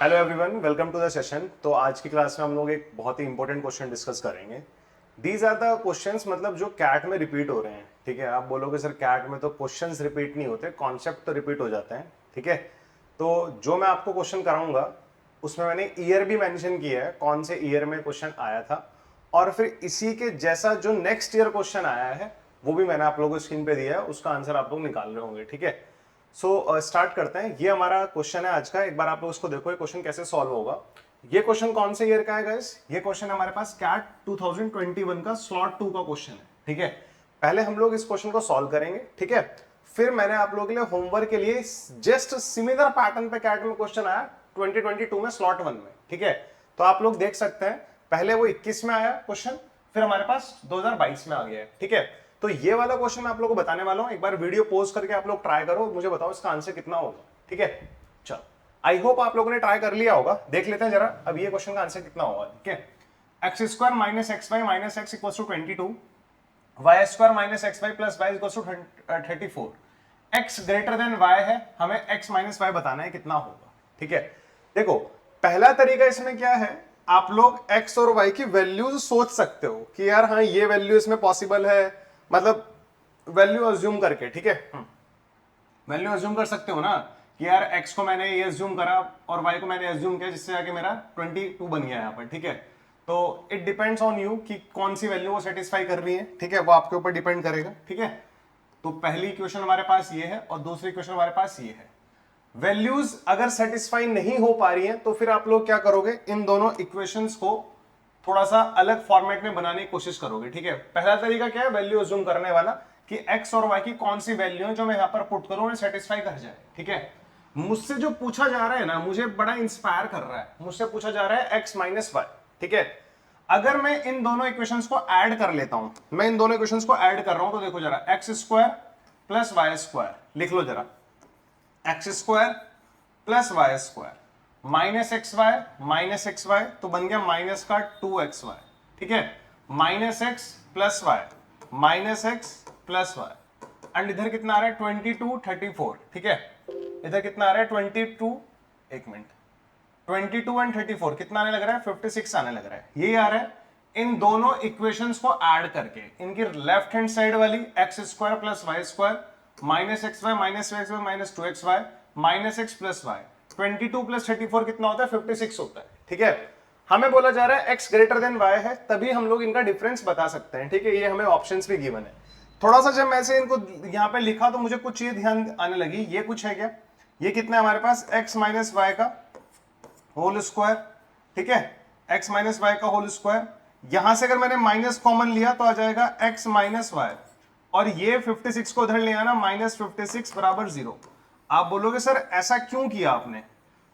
Hello everyone, welcome to the session. तो आज की क्लास में हम लोग एक बहुत ही इंपॉर्टेंट क्वेश्चन डिस्कस करेंगे। दीज आर द क्वेश्चंस, मतलब जो कैट में रिपीट हो रहे हैं। ठीक है, आप बोलोगे सर कैट में तो क्वेश्चंस रिपीट नहीं होते, कॉन्सेप्ट तो रिपीट हो जाते हैं। ठीक है, तो जो मैं आपको क्वेश्चन कराऊंगा उसमें मैंने ईयर भी मेंशन किया है, कौन से ईयर में क्वेश्चन आया था, और फिर इसी के जैसा जो नेक्स्ट ईयर क्वेश्चन आया है वो भी मैंने आप लोगों को स्क्रीन पे दिया है, उसका आंसर आप लोग निकाल रहे होंगे। ठीक है, सो स्टार्ट करते हैं। ये हमारा क्वेश्चन है आज का। एक बार आप लोग इसको देखो, ये क्वेश्चन कैसे सॉल्व होगा। ये क्वेश्चन कौन से ईयर का है गाइस? ये क्वेश्चन हमारे पास कैट 2021 का स्लॉट 2 का क्वेश्चन है। ठीक है, पहले हम लोग इस क्वेश्चन को सॉल्व करेंगे। ठीक है, फिर मैंने आप लोगों के लिए होमवर्क के लिए जस्ट सिमिलर पैटर्न पे कैट में क्वेश्चन आया 2022 में स्लॉट 1 में। ठीक है, तो आप लोग देख सकते हैं, पहले वो 21 में आया क्वेश्चन, फिर हमारे पास 2022 में आ गया है। ठीक है, तो ये वाला क्वेश्चन मैं आप लोगों को बताने वाला हूं। एक बार वीडियो पॉज करके आप लोग ट्राई करो, मुझे बताओ इसका आंसर कितना होगा। ठीक है, चलो, आई होप आप लोगों ने ट्राई कर लिया होगा। देख लेते हैं जरा अब ये क्वेश्चन का आंसर कितना होगा। ठीक है, x square minus x y minus x equal to 22, y square minus x y plus y equal to 34, x greater than y है, हमें एक्स माइनस वाई बताना है कितना होगा। ठीक है, देखो पहला तरीका इसमें क्या है, आप लोग x और y की वैल्यूज सोच सकते हो कि यार हाँ ये वैल्यू इसमें पॉसिबल है, मतलब वैल्यू अज्यूम करके। ठीक है, वैल्यू अज्यूम कर सकते हो ना कि यार x को मैंने ये अज्यूम करा और y को मैंने अज्यूम किया, जिससे आके मेरा 22 बन गया यहाँ पर। ठीक है, तो इट डिपेंड्स ऑन यू कि कौन सी वैल्यू वो सेटिस्फाई कर रही है। ठीक है, वो आपके ऊपर डिपेंड करेगा। ठीक है, तो पहली इक्वेशन हमारे पास ये है और दूसरी इक्वेशन हमारे पास ये है। वैल्यूज अगर सेटिस्फाई नहीं हो पा रही हैं तो फिर आप लोग क्या करोगे, इन दोनों इक्वेशंस को थोड़ा सा अलग फॉर्मेट में बनाने की कोशिश करोगे। ठीक है, पहला तरीका क्या है, वैल्यू अज्यूम करने वाला कि x और y की कौन सी वैल्यू है जो मैं यहां पर पुट करूं और सेटिस्फाई कर जाए। ठीक है, मुझसे जो पूछा जा रहा है ना, मुझे बड़ा इंस्पायर कर रहा है। मुझसे पूछा जा रहा है x माइनस वाई। ठीक है, अगर मैं इन दोनों इक्वेशंस को ऐड कर लेता हूं, मैं इन दोनों इक्वेशंस को ऐड कर रहा हूं, तो देखो जरा, x square plus y square लिख लो जरा, x square plus y square minus x y तो बन गया माइनस का 2xy। ठीक है, minus x plus y minus x plus y, and इधर कितना आ रहा है 22 34। ठीक है, इधर कितना आ रहा है 22, एक मिनट, 22 एंड 34 कितना आने लग रहा है 56 आने लग रहा है। यही आ रहा है इन दोनों इक्वेशंस को ऐड करके, इनकी लेफ्ट हैंड साइड वाली x square plus y square minus x y minus 2xy minus x plus y, 22 plus 34 कितना होता है 56 होता है। ठीक है, हमें बोला जा रहा है x ग्रेटर देन y है, तभी हम लोग इनका डिफरेंस बता सकते हैं। ठीक है, ये हमें ऑप्शंस भी गिवन है। थोड़ा सा जब मैं से इनको यहाँ पे लिखा तो मुझे कुछ चीज ध्यान आने लगी। ये कुछ है क्या, ये कितना है हमारे पास x माइनस वाई का होल स्क्वायर। ठीक है, x माइनस वाई का होल स्क्वायर, यहां से अगर मैंने माइनस कॉमन लिया तो आ जाएगा x माइनस वाई, और ये 56 को उधर ले आना, माइनस 56 बराबर 0। आप बोलोगे सर ऐसा क्यों किया आपने,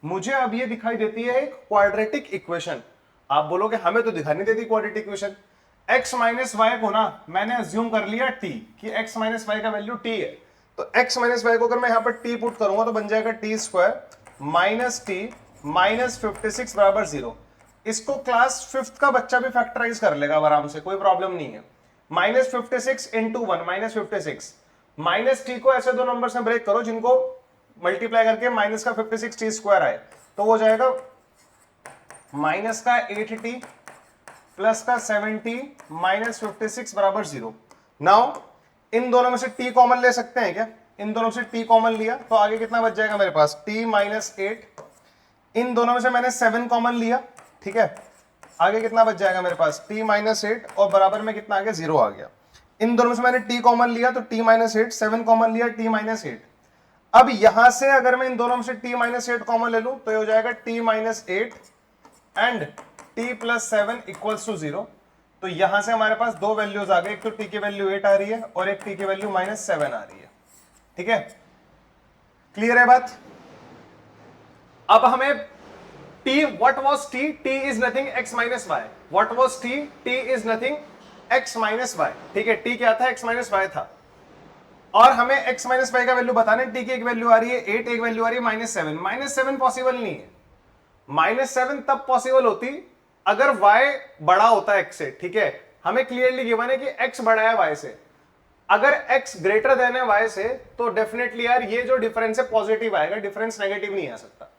मुझे अब ये दिखाई देती है एक क्वाड्रेटिक इक्वेशन। आप बोलोगे हमें तो दिखाई नहीं देती quadratic equation. x minus y को ना मैंने अज्यूम कर लिया t, कि x माइनस वाई का वैल्यू t है, तो x माइनस वाई को अगर मैं यहां पर t पुट करूंगा तो बन जाएगा T square minus T minus 56 बराबर 0। इसको क्लास 5th का बच्चा भी फैक्टराइज कर लेगा आराम से, कोई प्रॉब्लम नहीं है। Minus 56 into 1 minus 56, minus T को ऐसे दो नंबर से ब्रेक करो जिनको मल्टीप्लाई करके माइनस का 56 टी स्क्वायर आए, तो वो जाएगा माइनस का 8t प्लस का 7t माइनस 56 बराबर 0। नाउ इन दोनों में से t कॉमन ले सकते हैं क्या, इन दोनों से t कॉमन लिया तो आगे कितना बच जाएगा मेरे पास t माइनस 8, इन दोनों में से मैंने 7 कॉमन लिया। ठीक है, आगे कितना बच जाएगा मेरे पास t माइनस 8, और बराबर में कितना आ गया 0 आ गया। इन दोनों में से मैंने t कॉमन लिया तो t माइनस 8, 7 कॉमन लिया t माइनस 8। अब यहां से अगर मैं इन दोनों में से t माइनस 8 कॉमन ले लूं तो ये हो जाएगा t minus 8 and t plus 7 equals to 0। तो यहां से हमारे पास दो वैल्यूज आ गई, एक तो t की वैल्यू 8 आ रही है और एक t की वैल्यू माइनस 7 आ रही है। ठीक है, क्लियर है बात। अब हमें t, what was t? t is nothing x minus y. What was t? t is nothing x minus y. ठीक है, t क्या था, x minus y था, और हमें x माइनस वाई का वैल्यू बताना है। t की एक वैल्यू आ रही है 8, एक वैल्यू आ रही है माइनस 7। माइनस 7 पॉसिबल नहीं है, माइनस 7 तब पॉसिबल होती अगर y बड़ा होता है x से। ठीक है, हमें क्लियरली गिवन है कि x बड़ा है y से। अगर x ग्रेटर देन है y से तो डेफिनेटली यार ये जो डिफरेंस है पॉजिटिव आएगा, डिफरेंस नेगेटिव नहीं आ सकता।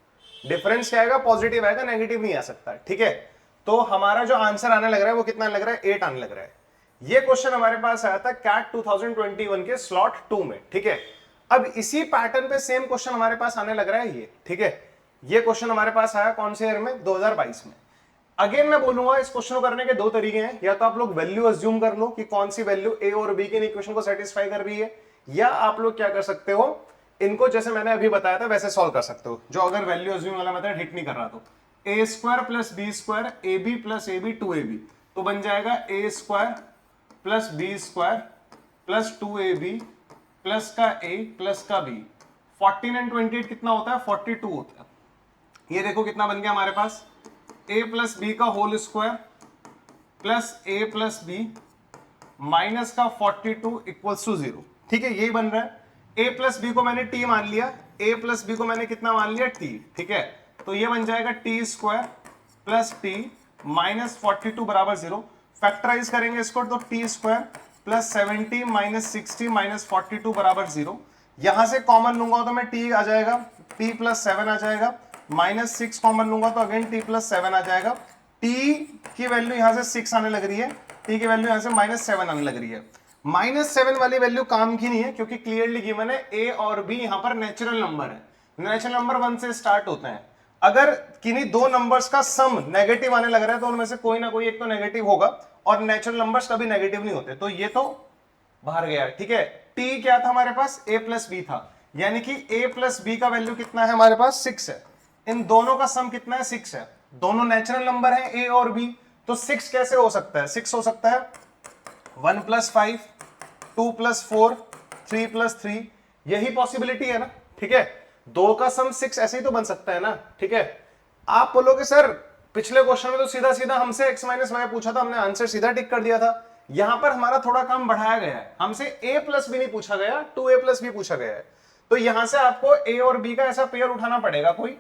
डिफरेंस क्या आएगा, पॉजिटिव आएगा, नेगेटिव नहीं आ सकता, ठीक है। तो हमारा जो आंसर आने लग रहा है वो कितना लग रहा है, 8 आने लग रहा है। ये क्वेश्चन हमारे पास आया था कैट 2021 के स्लॉट 2 में, ठीक है। अब इसी पैटर्न पे सेम क्वेश्चन हमारे पास आने लग रहा है ये, ठीक है। ये क्वेश्चन हमारे पास आया कौन से ईयर में, 2022 में। अगेन मैं बोलूंगा इस क्वेश्चन को करने के दो तरीके हैं, या तो आप लोग वैल्यू अज्यूम कर लो कि कौन सी वैल्यू ए और बी के इक्वेशन को सेटिस्फाई कर रही है, या आप लोग क्या कर सकते हो, इनको जैसे मैंने अभी बताया था वैसे सॉल्व कर सकते हो, जो अगर वैल्यू अज्यूम वाला मेथड हिट नहीं कर रहा तो A square plus B square A B plus A B 2ab, तो बन जाएगा A square plus B square plus 2ab plus का a प्लस का b। 14 एंड 28 कितना होता है, 42 होता है। ये देखो कितना बन गया हमारे पास, a प्लस बी का whole square plus a plus b minus का 42 इक्वल्स टू 0, ठीक है। यही बन रहा है। a प्लस बी को मैंने t मान लिया, a प्लस बी को मैंने कितना मान लिया, t, ठीक है। तो ये बन जाएगा t square plus t minus 42 बराबर 0। फैक्टराइज करेंगे इसको तो t square plus 70 minus 60 minus 42 बराबर 0। यहां से कॉमन लूंगा तो मैं t आ जाएगा, t प्लस 7 आ जाएगा, माइनस 6 कॉमन लूंगा तो अगेन t प्लस 7 आ जाएगा। t की वैल्यू यहां से 6 आने लग रही है, t की वैल्यू यहां से माइनस 7 आने लग रही है। माइनस 7 वाली वैल्यू काम की नहीं है क्योंकि क्लियरली गिवन है a और b यहां पर नेचुरल नंबर है, नेचुरल नंबर 1 से स्टार्ट होते हैं। अगर किन्हीं दो नंबर्स का सम नेगेटिव आने लग रहा है तो उनमें से कोई ना कोई एक तो नेगेटिव होगा, और नेचुरल नंबर्स कभी नेगेटिव नहीं होते, तो ये तो बाहर गया, ठीक है। t क्या था हमारे पास, a प्लस बी था, यानी कि a प्लस बी का वैल्यू कितना है हमारे पास, 6 है। इन दोनों का सम कितना है, 6 है। दोनों नेचुरल नंबर है a और b, तो 6 कैसे हो सकता है, 6 हो सकता है 1 प्लस 5, 2 प्लस 4, 3 प्लस 3, यही पॉसिबिलिटी है ना, ठीक है। दो का सम 6 ऐसे ही तो बन सकता है ना, ठीक है। आप बोलोगे सर पिछले क्वेश्चन में तो सीधा सीधा हमसे x माइनस वाई पूछा था, हमने आंसर सीधा टिक कर दिया था। यहां पर हमारा थोड़ा काम बढ़ाया गया है, हमसे a प्लस बी नहीं पूछा गया, 2a प्लस बी पूछा गया है। तो यहां से आपको a और b का ऐसा पेयर उठाना पड़ेगा, कोई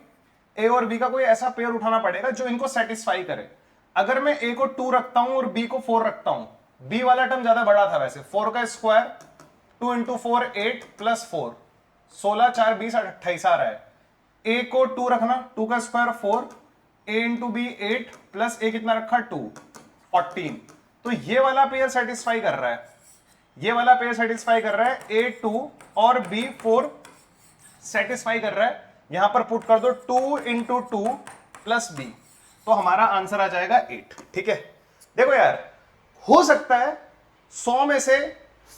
a और b का कोई ऐसा पेयर उठाना पड़ेगा जो इनको सेटिस्फाई करे। अगर मैं a को 2 रखता हूं और b को 4 रखता हूं, b वाला टर्म ज्यादा बड़ा था वैसे, 4 का स्क्वायर 2 इंटू 4 8 प्लस 4 16 4 20 28 आ रहा है। a को 2 रखना, 2 का square 4, a into b 8 plus a कितना रखा 2 14। तो ये वाला पेयर सेटिस्फाई कर रहा है, ये वाला पेयर सेटिस्फाई कर रहा है, a 2 और b 4 सेटिस्फाई कर रहा है। यहां पर पुट कर दो 2 इंटू 2 प्लस b, तो हमारा आंसर आ जाएगा 8, ठीक है। देखो यार, हो सकता है 100 में से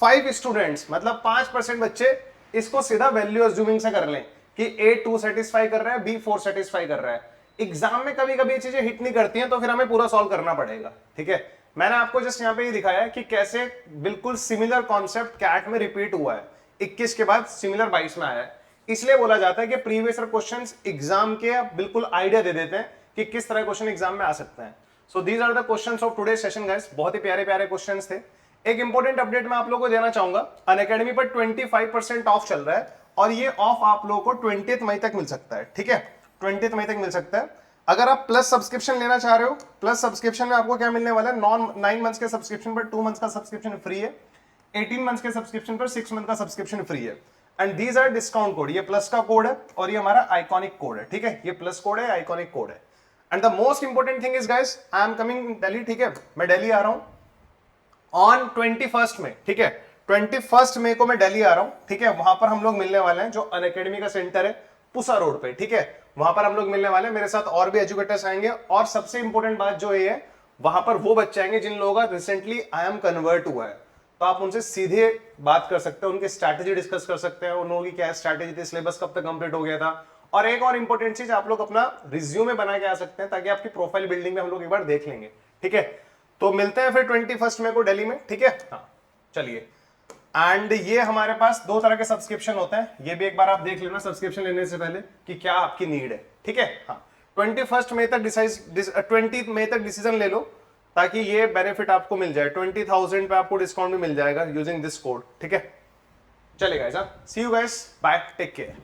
5 स्टूडेंट्स मतलब 5% बच्चे इसको सीधा वैल्यू अज्यूमिंग से कर लें कि a 2 सेटिस्फाई कर रहा है, b 4 सेटिस्फाई कर रहा है। एग्जाम में कभी कभी ये चीजें हिट नहीं करती हैं, तो फिर हमें पूरा सॉल्व करना पड़ेगा, ठीक है। मैंने आपको जस्ट यहाँ पे ये दिखाया है कि कैसे बिल्कुल सिमिलर कॉन्सेप्ट कैट में रिपीट हुआ है, 21 के बाद सिमिलर 22 में आया है। इसलिए बोला जाता है कि प्रीवियस ईयर क्वेश्चंस एग्जाम के बिल्कुल आइडिया दे देते हैं कि किस तरह क्वेश्चन एग्जाम में आ सकते हैं। So these are the questions of today session guys, बहुत ही प्यारे प्यारे क्वेश्चंस थे। एक इंपॉर्टेंट अपडेट मैं आप लोगों को देना चाहूंगा, अनअकैडमी पर 25% ऑफ चल रहा है, और ये ऑफ आप लोगों को 20 मई तक मिल सकता है, ठीक है। 20 मई तक मिल सकता है। अगर आप प्लस सब्सक्रिप्शन लेना चाह रहे हो, प्लस सब्सक्रिप्शन में आपको क्या मिलने वाला है, 9 मंथ्स के सब्सक्रिप्शन पर 2 मंथ्स का सब्सक्रिप्शन फ्री है, 18 मंथ्स के सब्सक्रिप्शन पर 6 मंथ का सब्सक्रिप्शन फ्री है। And these are discount code, ये प्लस का कोड है और ये हमारा आइकॉनिक कोड है, ठीक है। ये प्लस कोड है, आइकॉनिक कोड है। And the most important thing is guys, I am coming Delhi, ठीक है। मैं दिल्ली आ रहा हूं ऑन 21 में, ठीक है। 21 मई को मैं दिल्ली आ रहा हूं, ठीक है। वहां पर हम लोग मिलने वाले हैं, जो अनअकैडमी का सेंटर है पुसा रोड पे, ठीक है। वहां पर हम लोग मिलने वाले हैं, मेरे साथ और भी एजुकेटर्स आएंगे, और सबसे इंपॉर्टेंट बात जो ये है, वहां पर वो बच्चे आएंगे जिन लोगों का रिसेंटली आई एम कन्वर्ट हुआ है, तो आप उनसे सीधे बात कर सकते हैं, उनकी स्ट्रैटेजी डिस्कस कर सकते हैं, उन लोगों की क्या स्ट्रैटेजी थी, सिलेबस कब तक कंप्लीट हो गया था। और एक और इंपॉर्टेंट चीज, आप लोग अपना रिज्यूमे बना के आ सकते हैं, ताकि आपकी प्रोफाइल बिल्डिंग में हम लोग एक बार देख लेंगे, ठीक है। तो मिलते हैं फिर 21 मई को दिल्ली में, ठीक है। हाँ चलिए। एंड ये हमारे पास 2 तरह के सब्सक्रिप्शन होते हैं, ये भी एक बार आप देख लेना सब्सक्रिप्शन लेने से पहले कि क्या आपकी नीड है, ठीक है। हाँ 21 मई तक 20 मई तक डिसीजन ले लो, ताकि ये बेनिफिट आपको मिल जाए। 20,000 पे आपको डिस्काउंट भी मिल जाएगा यूजिंग दिस कोड, ठीक है। चलेगा, see you guys, bye, take care.